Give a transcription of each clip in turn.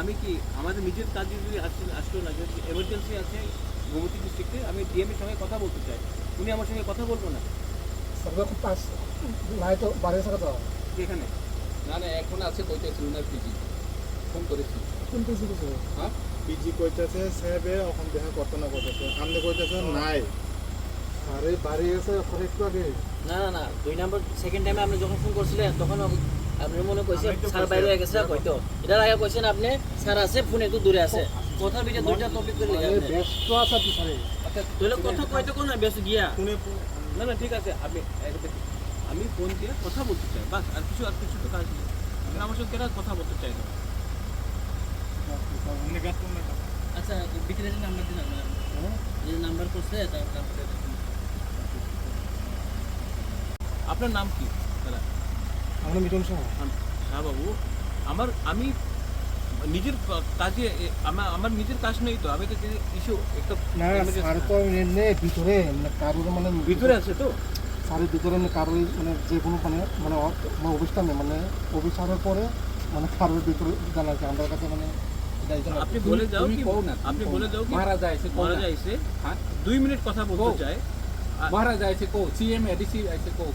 আমি কি আমাদের নিজের কাজে যদি আসলো না, যদি এমার্জেন্সি আছে গোমতী ডিস্ট্রিক্টে, আমি ডিএম এর সঙ্গে কথা বলতে চাই, উনি আমার সঙ্গে কথা বলবো না সর্বক্ষণ পাস নাই তো বাড়ি থাকা তো এখানে? না না এখন আছে কইতেছি উনার পিজি ফোন করেছি কোন কিছু কিছু হ্যাঁ পিজি কইতেছে সাহেবে এখন দেখা করতে না করতেছে আপনি কইতেছে নাই আরে বাড়ি গেছে এখন একটু আগে না না না 2 নাম্বার সেকেন্ড টাইমে আপনি যখন ফোন করছিলেন তখন আপনি মনে কইছে স্যার বাইরে হয়ে গেছে হয়তো এটার আগে কইছেন আপনি স্যার আছে ফোন একটু দূরে আছে কথা বিটা দুইটা টপিক করে আরে লিখে ব্যস্ত আছে তুই স্যার আচ্ছা তোলে কথা কইতো কোন বেশ গিয়া শুনে না না ঠিক আছে, আমি ফোন দিয়ে কথা বলতে চাই, বাস। আর কিছু তো কাজ নেই, আপনি আমার সঙ্গে কেন কথা বলতে চাই না? আচ্ছা ভিতরে যে নাম্বার দিন আপনার যে নাম্বার করছে তারপরে আপনার নাম কি দাদা? আমরা মিটন সহ হ্যাঁ বাবু, আমি নিজের কাজে আমার নিজের কাজ নেই তো, আমি তো ইস্যু একটা না স্যার তো এমনি ভিতরে মানে কারোর মানে ভিতরে আছে তো। স্যারের ভিতরে মানে কারোর মানে যে কোনো মানে অফিসটা নেই মানে অফিস আসার পরে মানে কারোর ভিতরে জানা আছে আমাদের কাছে মানে আপনি বলে যাও তুমি কি, কও না আপনি বলে যাও কি মারা যাইছে মারা যাইছে, হ্যাঁ 2 মিনিট কথা বলতে কও। চাই, মারা যাইছে কো সিএম এডিসি আইছে কো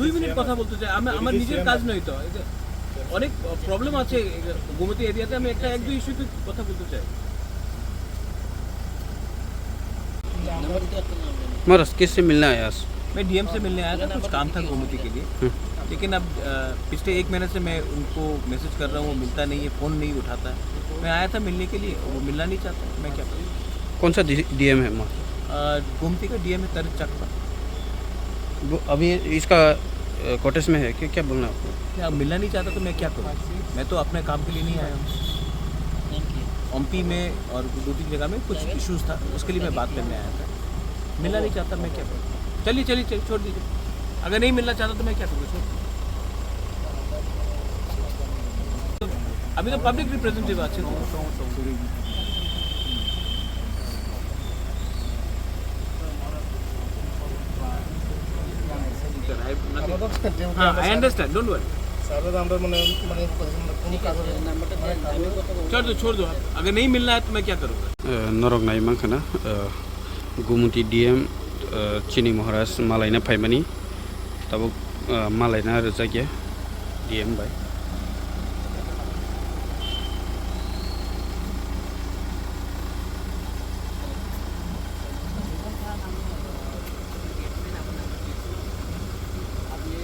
2 মিনিট কথা বলতে চাই, আমার নিজের কাজ নয় তো। এই যে অনেক প্রবলেম আছে গোমতী এরিয়াতে, আমি এক দুই ইস্যুতে কথা বলতে চাই। নাম্বার দিতে একটা নাম महाराज किससे मिलना है आज? मैं डीएम से मिलने आया था, कुछ काम था गोमती के लिए, लेकिन अब पिछले 1 महीने से मैं उनको मैसेज कर रहा हूँ, वो मिलता नहीं है, फ़ोन नहीं उठाता है। मैं आया था मिलने के लिए, वो मिलना नहीं चाहता, मैं क्या करूँ? कौन सा डीएम है वहाँ? गोमती का डीएम है तरक चक्का। वो अभी इसका कोटेस में है कि क्या बोलना है आपको? क्या मिलना नहीं चाहता तो मैं क्या करूँ? मैं तो अपने काम के लिए नहीं आया हूँ। থ্যাংক ইউ एमपी में और 2-3 जगह में कुछ इश्यूज था, उसके लिए मैं बात करने आया था। मिलना नहीं चाहता मैं क्या करूँ? चलिए छोड़ दीजिए, अगर नहीं मिलना चाहता तो मैं क्या करूँ? छोड़। अभी तो पब्लिक रिप्रेजेंटेटिव আছে তো। हाँ, I understand, don't worry. স্যারের আমরা মানে মানে কোনো কাজ নাম্বারটা দেন আমি কথা বলবো छोड़ दो, अगर नहीं मिलना है तो मैं क्या करूँगा? नरक नाइमां खाना गुमुती डीएम चिनी महाराज मालायना फाइमानी तब मालायना रोजा गया डीएम बाय আপনি